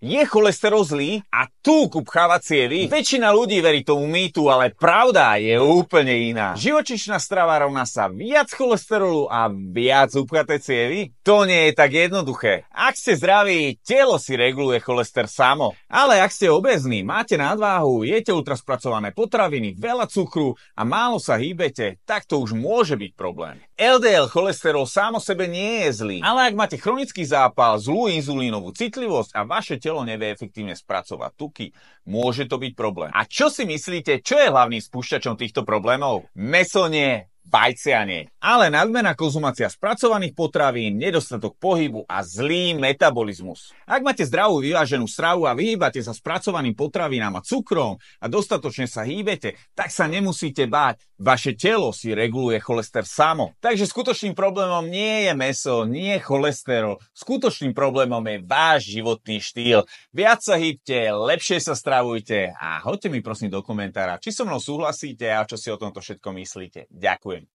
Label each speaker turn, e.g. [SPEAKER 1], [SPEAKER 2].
[SPEAKER 1] Je cholesterol zlý a tukú pchávať cievy? Väčšina ľudí verí tomu mýtu, ale pravda je úplne iná. Živočíšna strava rovná sa viac cholesterolu a viac upchaté cievy? To nie je tak jednoduché. Ak ste zdraví, telo si reguluje cholesterol samo. Ale ak ste obézni, máte nadváhu, jete ultraspracované potraviny, veľa cukru a málo sa hýbete, tak to už môže byť problém. LDL cholesterol sám o sebe nie je zlý, ale ak máte chronický zápal, zlú inzulínovú citlivosť a vaše telo nevie efektívne spracovať tuky, môže to byť problém. A čo si myslíte, čo je hlavným spúšťačom týchto problémov? Mäso nie, vajcia nie. Ale nadmerná konzumácia spracovaných potravín, nedostatok pohybu a zlý metabolizmus. Ak máte zdravú vyváženú stravu a vyhýbate sa spracovaným potravinám a cukrom a dostatočne sa hýbete, tak sa nemusíte báť. Vaše telo si reguluje cholesterol samo. Takže skutočným problémom nie je mäso, nie je cholesterol. Skutočným problémom je váš životný štýl. Viac sa hýbte, lepšie sa stravujte a hoďte mi prosím do komentára, či so mnou súhlasíte a čo si o tomto všetko myslíte. Ďakujem.